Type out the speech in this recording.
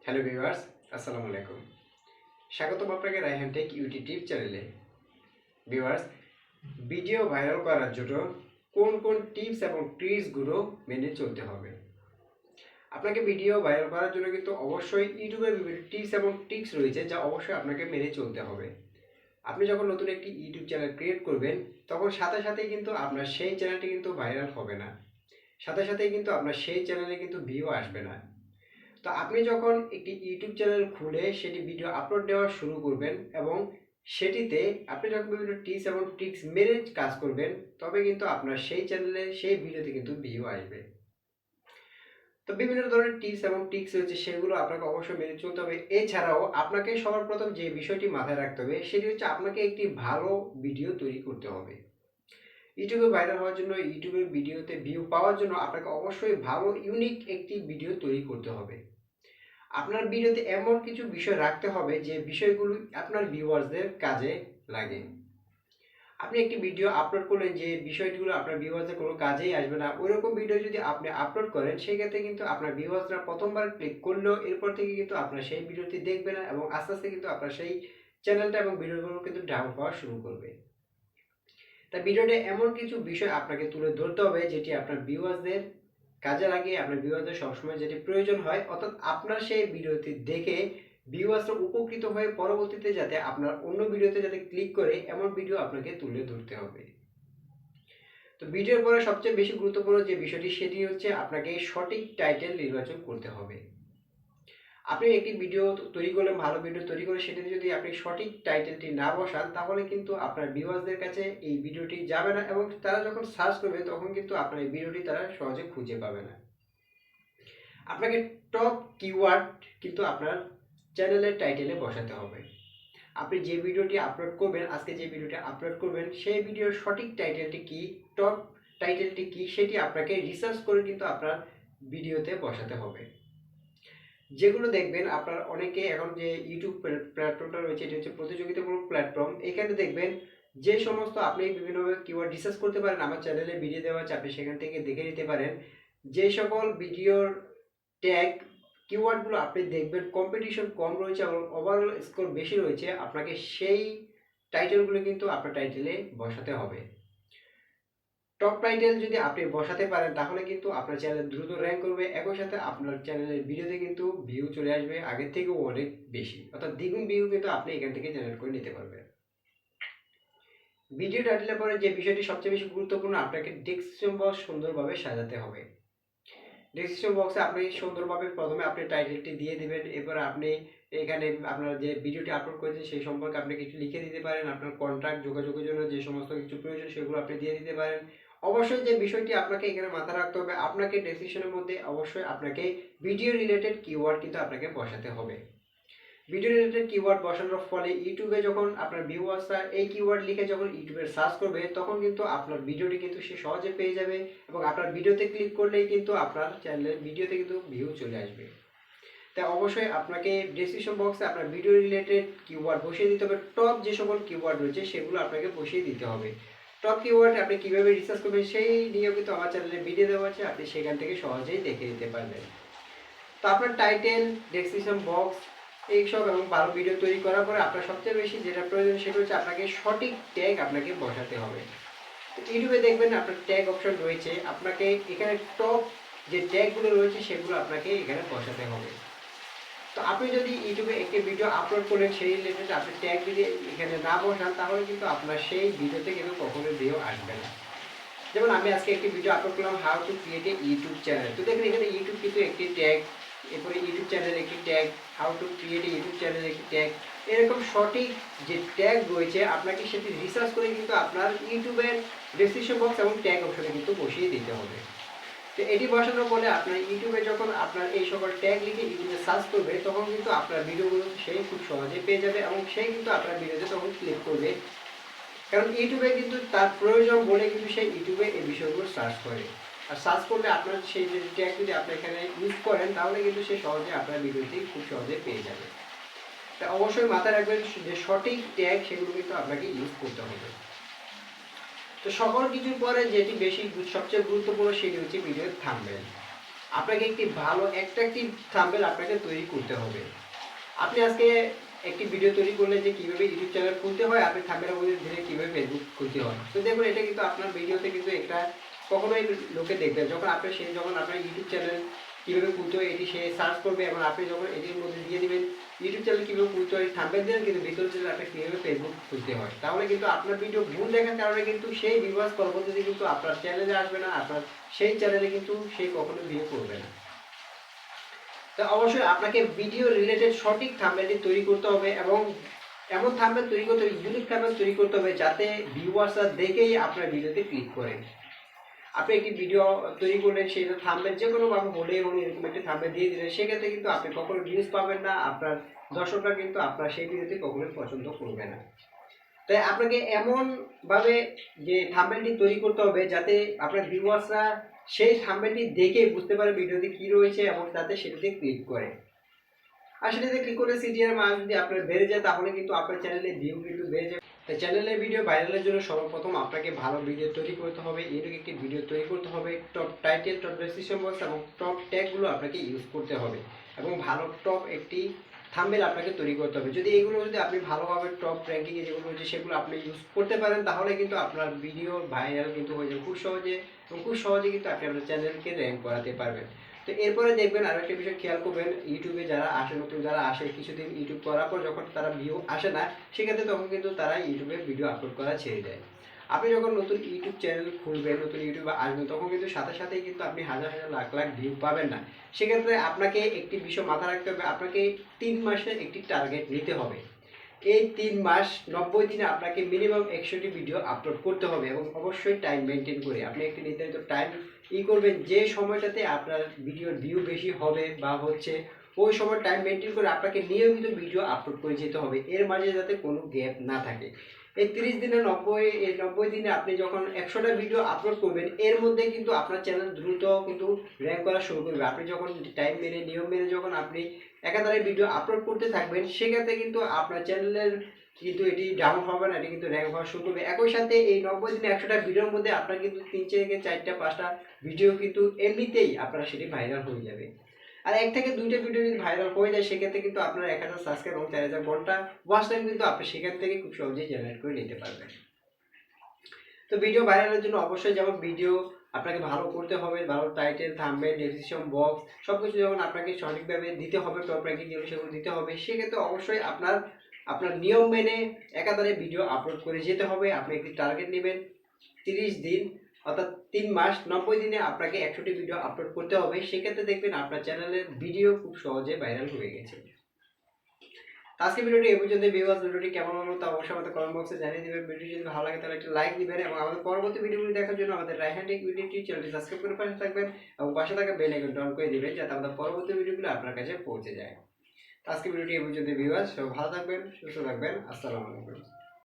Hello viewers, আসসালামু আলাইকুম। স্বাগতম আপনাকে রায়হান টেক ইউটিউব চ্যানেলে। ভিউয়ার্স, ভিডিও ভাইরাল করার জন্য কোন কোন টিপস এবং ট্রিক্সগুলো মেনে চলতে হবে। আপনাকে ভিডিও ভাইরাল করার জন্য কিন্তু অবশ্যই ইউটিউবে বিভিন্ন টিপস এবং ট্রিক্স রয়েছে, যা অবশ্যই আপনাকে মেনে চলতে হবে। আপনি যখন নতুন একটি ইউটিউব চ্যানেল ক্রিয়েট করবেন, তখন সাথে সাথেই কিন্তু আপনার সেই চ্যানেলটি কিন্তু ভাইরাল হবে না, সাথে সাথেই কিন্তু আপনার সেই চ্যানেলে কিন্তু ভিউ আসবে না। তো আপনি যখন একটি ইউটিউব চ্যানেল খুলে সেটি ভিডিও আপলোড দেওয়া শুরু করবেন এবং সেটিতে আপনি যখন বিভিন্ন টিপস এবং ট্রিক্স মেনে কাজ করবেন, তবে কিন্তু আপনার সেই চ্যানেলে সেই ভিডিওতে কিন্তু ভিউ আসবে। তো বিভিন্ন ধরনের টিপস এবং ট্রিক্স রয়েছে, সেগুলো আপনাকে অবশ্যই মেনে চলতে হবে। এছাড়াও আপনাকে সবার প্রথম যে বিষয়টি মাথায় রাখতে হবে সেটি হচ্ছে আপনাকে একটি ভালো ভিডিও তৈরি করতে হবে। ইউটিউবে ভাইরাল হওয়ার জন্য, ইউটিউবের ভিডিওতে ভিউ পাওয়ার জন্য আপনাকে অবশ্যই ভালো ইউনিক একটি ভিডিও তৈরি করতে হবে। আপনার ভিডিওতে এমন কিছু বিষয় রাখতে হবে যে বিষয়গুলো আপনার ভিউয়ার্সদের কাজে লাগে। আপনি একটি ভিডিও আপলোড করলেন যে বিষয়গুলো আপনার ভিউয়ার্সদের কোনো কাজেই আসবে না, ওইরকম ভিডিও যদি আপনি আপলোড করেন, সেক্ষেত্রে কিন্তু আপনার ভিউয়ার্সরা প্রথমবার ক্লিক করলেও এরপর থেকে কিন্তু আপনার সেই ভিডিওটি দেখবে না এবং আস্তে আস্তে কিন্তু আপনার সেই চ্যানেলটা এবং ভিডিওগুলো কিন্তু ডাউন হওয়া শুরু করবে। তাই ভিডিওতে এমন কিছু বিষয় আপনাকে তুলে ধরতে হবে যেটি আপনার ভিউয়ার্সদের কাজে লাগে, আপনার ভিউয়ারদের সবসময় যেটি প্রয়োজন হয়, অর্থাৎ আপনার সেই ভিডিওটি দেখে ভিউয়ার্সরা উপকৃত হয়ে পরবর্তীতে যাতে আপনার অন্য ভিডিওতে যাতে ক্লিক করে, এমন ভিডিও আপনাকে তুলে ধরতে হবে। তো ভিডিওর পরে সবচেয়ে বেশি গুরুত্বপূর্ণ যে বিষয়টি, সেটি হচ্ছে আপনাকে সঠিক টাইটেল নির্বাচন করতে হবে। আপনি একটি ভিডিও তৈরি করলেন, ভালো ভিডিও তৈরি করে সেটাতে যদি আপনি সঠিক টাইটেলটি না বসান, তাহলে কিন্তু আপনার ভিউয়ার্সদের কাছে এই ভিডিওটি যাবে না এবং তারা যখন সার্চ করবে তখন কিন্তু আপনার এই ভিডিওটি তারা সহজে খুঁজে পাবে না। আপনাকে টপ কিওয়ার্ড কিন্তু আপনার চ্যানেলের টাইটেলে বসাতে হবে। আপনি যে ভিডিওটি আপলোড করবেন, আজকে যে ভিডিওটি আপলোড করবেন, সেই ভিডিওর সঠিক টাইটেলটি কি, টপ টাইটেলটি কি, সেটি আপনাকে রিসার্চ করে কিন্তু আপনার ভিডিওতে বসাতে হবে। যেগুলো দেখবেন আপনার অনেকে এখন যে ইউটিউব প্ল্যাটফর্মটা রয়েছে, এটি হচ্ছে প্রতিযোগিতামূলক প্ল্যাটফর্ম। এখানে দেখবেন যে সমস্ত আপনি বিভিন্নভাবে কিওয়ার্ড রিসার্চ করতে পারেন, আমার চ্যানেলে ভিডিও দেওয়া আছে, আপনি সেখান থেকে দেখে নিতে পারেন। যে সকল ভিডিওর ট্যাগ কিওয়ার্ডগুলো আপনি দেখবেন কম্পিটিশন কম রয়েছে এবং ওভারঅল স্কোর বেশি রয়েছে, আপনাকে সেই টাইটেলগুলো কিন্তু আপনার টাইটেলে বসাতে হবে। টপ টাইটেল যদি আপনি বসাতে পারেন, তাহলে কিন্তু আপনার চ্যানেল দ্রুত র্যাঙ্ক করবে, একই সাথে আপনার চ্যানেলের ভিডিওতে কিন্তু ভিউ চলে আসবে আগের থেকেও অনেক বেশি, অর্থাৎ দ্বিগুণ ভিউ কিন্তু আপনি এখান থেকে জেনারেট করে নিতে পারবেন। ভিডিও টাইটেলের পরে যে বিষয়টি সবচেয়ে বেশি গুরুত্বপূর্ণ, আপনাকে ডেসক্রিপশন বক্স সুন্দরভাবে সাজাতে হবে। ডেসক্রিপশন বক্সে আপনি সুন্দরভাবে প্রথমে আপনি টাইটেলটি দিয়ে দিবেন, এরপর আপনি এখানে আপনার যে ভিডিওটি আপলোড করেছেন সেই সম্পর্কে আপনি কিছু লিখে দিতে পারেন। আপনার কন্ট্যাক্ট যোগাযোগের জন্য যে সমস্ত কিছু প্রয়োজন সেগুলো আপনি দিয়ে দিতে পারেন। অবশ্যই যে বিষয়টি আপনাকে এখানে মাথায় রাখতে হবে, আপনাকে ডেসক্রিপশনের মধ্যে অবশ্যই আপনাকে ভিডিও রিলেটেড কিওয়ার্ড কিন্তু আপনাকে বসাতে হবে। ভিডিও রিলেটেড কিওয়ার্ড বসানোর ফলে ইউটিউবে যখন আপনার ভিউয়ার্সরা এই কিওয়ার্ড লিখে যখন ইউটিউবে সার্চ করবে, তখন কিন্তু আপনার ভিডিওটি কিন্তু সে সহজে পেয়ে যাবে এবং আপনার ভিডিওতে ক্লিক করলেই কিন্তু আপনার চ্যানেলের ভিডিওতে কিন্তু ভিউ চলে আসবে। তাই অবশ্যই আপনাকে ডেসক্রিপশন বক্সে আপনার ভিডিও রিলেটেড কিওয়ার্ড বসিয়ে দিতে হবে। টপ যে সকল কিওয়ার্ড রয়েছে সেগুলো আপনাকে বসিয়ে দিতে হবে। টপ কিওয়ার্ড আপনি কীভাবে রিসার্চ করবেন সেই নিয়েও কিন্তু আমার চ্যানেলে ভিডিও দেওয়া আছে, আপনি সেখান থেকে সহজেই দেখে নিতে পারবেন। তো আপনার টাইটেল, ডেসক্রিপশন বক্স এইসব এবং ভালো ভিডিও তৈরি করার পরে আপনার সবচেয়ে বেশি যেটা প্রয়োজন সেটা হচ্ছে আপনাকে সঠিক ট্যাগ আপনাকে বসাতে হবে। তো ইউটিউবে দেখবেন আপনার ট্যাগ অপশন রয়েছে, আপনাকে এখানে টপ যে ট্যাগগুলো রয়েছে সেগুলো আপনাকে এখানে বসাতে হবে। তো আপনি যদি ইউটিউবে একটি ভিডিও আপলোড করলেন, সেই রিলেটেড আপনি ট্যাগ যদি এখানে না বসান, তাহলে কিন্তু আপনার সেই ভিডিওতে কিন্তু কখনোই ভিউ আসবে না। যেমন আমি আজকে একটি ভিডিও আপলোড করলাম, how to create a YouTube channel. তো দেখেন এখানে ইউটিউব কিন্তু একটি ট্যাগ, এরপরে ইউটিউব চ্যানেল একটি tag, how to create a YouTube channel একটি ট্যাগ, এরকম সঠিক যে ট্যাগ রয়েছে আপনাকে সেটি রিসার্চ করে কিন্তু আপনার ইউটিউবের ডেসক্রিপশন বক্স এবং ট্যাগ অপশনে কিন্তু বসিয়ে দিতে হবে। তো এটি বসানোর পরে আপনার ইউটিউবে যখন আপনার এই সকল ট্যাগ লিখে ইউটিউবে সার্চ করবে, তখন কিন্তু আপনার ভিডিওগুলো সেই খুব সহজে পেয়ে যাবে এবং সেই কিন্তু আপনার ভিডিওতে তখন ক্লিক করবে। কারণ ইউটিউবে কিন্তু তার প্রয়োজন বলে কিন্তু সেই ইউটিউবে এই বিষয়গুলো সার্চ করে, আর সার্চ করলে আপনার সেই যে ট্যাগ যদি আপনি এখানে ইউজ করেন, তাহলে কিন্তু সে সহজে আপনার ভিডিওটি খুব সহজে পেয়ে যাবে। তা অবশ্যই মাথায় রাখবেন যে সঠিক ট্যাগ সেগুলো কিন্তু আপনাকে ইউজ করতে হবে। তো সকল কিছুর পরে যেটি বেশি সবচেয়ে গুরুত্বপূর্ণ সেটি হচ্ছে ভিডিওর থাম্বনেল। আপনাকে একটি ভালো অ্যাট্রাকটিভ থাম্বনেল আপনাকে তৈরি করতে হবে। আপনি আজকে একটি ভিডিও তৈরি করলেন যে কীভাবে ইউটিউব চ্যানেল খুলতে হয়, আপনি থাম্বনেলের মধ্যে দিলে কীভাবে ফেসবুক খুলতে হয়। তো দেখুন এটা কিন্তু আপনার ভিডিওতে কিন্তু এটা কখনোই লোকে দেখবে যখন আপনি যখন আপনার ইউটিউব চ্যানেল কীভাবে খুলতে হয় এটি সে সার্চ করবে এবং আপনি যখন এটির মধ্যে দিয়ে দিবেন ইউটিউব চ্যানেল কীভাবে খুলতে হয় থাম্বনেল দিলেন, কিন্তু ভিতরে দিলে আপনি কীভাবে ফেসবুক খুলতে হয়, তাহলে কিন্তু আপনার ভিডিও ভুল দেখার কারণে কিন্তু সেই ভিউয়ার্স পরবর্তীতে কিন্তু আপনার চ্যানেলে আসবে না, আপনার সেই চ্যানেলে কিন্তু সে কখনো ভিউ করবে না। তো অবশ্যই আপনাকে ভিডিও রিলেটেড সঠিক থাম্বনেলটি তৈরি করতে হবে এবং এমন থাম্বনেল তৈরি করতে হবে, ইউনিক থাম্বনেল তৈরি করতে হবে যাতে ভিউয়ার্সরা দেখেই আপনার ভিডিওতে ক্লিক করে। আপনি একটি ভিডিও তৈরি করলেন, সেটা থাম্বনেল যে কোনোভাবে হলে এবং এরকম একটি থাম্বনেল দিয়ে দিলেন, সেক্ষেত্রে কিন্তু আপনি কখনো ভিউজ পাবেন না, আপনার দর্শকরা কিন্তু আপনার সেই ভিডিওতে কখনোই পছন্দ করবে না। তাই আপনাকে এমনভাবে যে থাম্বনেলটি তৈরি করতে হবে যাতে আপনার ভিউয়ার্সরা সেই থাম্বনেলটি দেখে বুঝতে পারে ভিডিওতে কী রয়েছে এবং তাতে সেটাতে ক্লিক করে। আর সেটাতে ক্লিক করে সিটিআর মান যদি আপনার বেড়ে যায় তাহলে কিন্তু আপনার চ্যানেলে ভিউ কিন্তু বেড়ে যাবে। তাই চ্যানেলের ভিডিও ভাইরালের জন্য সর্বপ্রথম আপনাকে ভালো ভিডিও তৈরি করতে হবে, ইউনিক একটি ভিডিও তৈরি করতে হবে, top title, top description box এবং টপ ট্যাগগুলো আপনাকে ইউজ করতে হবে এবং ভালো টপ একটি থাম্বনেল আপনাকে তৈরি করতে হবে। যদি এইগুলো যদি আপনি ভালোভাবে টপ র্যাঙ্কিংয়ে যেগুলো রয়েছে সেগুলো আপনি ইউজ করতে পারেন তাহলে কিন্তু আপনার ভিডিও ভাইরাল কিন্তু হয়ে যাবে খুব সহজে এবং খুব সহজে কিন্তু আপনি আপনার চ্যানেলকে র্যাঙ্ক করাতে পারবেন। তো এরপরে দেখবেন আরও একটা বিষয় খেয়াল করবেন, ইউটিউবে যারা আসে, নতুন যারা আসে, কিছুদিন ইউটিউব করার পর যখন তারা ভিউ আসে না সেক্ষেত্রে তখন কিন্তু তারা ইউটিউবে ভিডিও আপলোড করা ছেড়ে দেয়। আপনি যখন নতুন ইউটিউব চ্যানেল খুলবেন, নতুন ইউটিউবে আসবেন, তখন কিন্তু সাথে সাথেই কিন্তু আপনি হাজার হাজার লাখ লাখ ভিউ পাবেন না। সেক্ষেত্রে আপনাকে একটি বিষয় মাথায় রাখতে হবে, আপনাকে 3 মাসের একটি টার্গেট নিতে হবে। এই 3 মাস 90 দিনে আপনাকে মিনিমাম 100টি ভিডিও আপলোড করতে হবে এবং অবশ্যই টাইম মেনটেন করে আপনি একটি নির্ধারিত টাইম করবেন যে সময়টাতে আপনার ভিডিওর ভিউ বেশি হবে বা হচ্ছে ওই সময় টাইম মেনটেন করে আপনাকে নিয়মিত ভিডিও আপলোড করে যেতে হবে, এর মাঝে যাতে কোনো গ্যাপ না থাকে। এই 30 দিনে 90 দিনে আপনি যখন 100টা ভিডিও আপলোড করবেন এর মধ্যে কিন্তু আপনার চ্যানেল দ্রুত কিন্তু র্যাঙ্ক করা শুরু করবে। আপনি যখন টাইম মেনে নিয়ম মেনে যখন আপনি একাধারে ভিডিও আপলোড করতে থাকবেন সেক্ষেত্রে কিন্তু আপনার চ্যানেলের কিন্তু এটি ডাউন হবে না, এটি কিন্তু র্যাঙ্ক হওয়া শুরু করবে। একই সাথে এই 90 দিনে 100টা ভিডিওর মধ্যে আপনার কিন্তু 3 থেকে 4টা 5টা ভিডিও কিন্তু এমনিতেই আপনার সেটি ভাইরাল হয়ে যাবে। আর 1 থেকে 2টা ভিডিও যদি ভাইরাল হয়ে যায় সেক্ষেত্রে কিন্তু আপনার 1000 সাবস্ক্রাইব এবং 4000 ঘন্টা ওয়াচ টাইম কিন্তু আপনি সেখান থেকে খুব সহজেই জেনারেট করে নিতে পারবেন। তো ভিডিও ভাইরালের জন্য অবশ্যই যেমন ভিডিও আপনাকে ভালো করতে হবে, ভালো টাইটেল, থাম্বনেল, ডেসক্রিপশন বক্স সবকিছু যখন আপনাকে সঠিকভাবে দিতে হবে, টপ র্যাঙ্কিং যেগুলো সেগুলো দিতে হবে, সেক্ষেত্রে অবশ্যই আপনার নিয়ম মেনে একাধারে ভিডিও আপলোড করে যেতে হবে। আপনি একটি টার্গেট নেবেন 30 দিন অর্থাৎ 3 মাস 90 দিনে আপনাকে 100টি ভিডিও আপলোড করতে হবে। সেক্ষেত্রে দেখবেন আপনার চ্যানেলের ভিডিও খুব সহজে ভাইরাল হয়ে গেছে। আজকে ভিডিওটি এই পর্যন্ত। ভিডিওটি কেমন হলো তা অবশ্যই আমাদের কমেন্ট বক্সে জানিয়ে দিবেন। ভিডিও যদি ভালো লাগে তাহলে একটা লাইক দিবেন এবং আমাদের পরবর্তী ভিডিওগুলি দেখার জন্য আমাদের রায়হান টেক ইউটিউব চ্যানেলটি সাবস্ক্রাইব করে পাশে থাকবেন এবং পাশে থাকা বেল আইকনটি অন করে দিবেন যাতে আমাদের পরবর্তী ভিডিওগুলো আপনার কাছে পৌঁছে যায়। আজকে ভিডিওটি এই পর্যন্ত। সবাই ভালো থাকবেন, সুস্থ থাকবেন। আসসালামু আলাইকুম।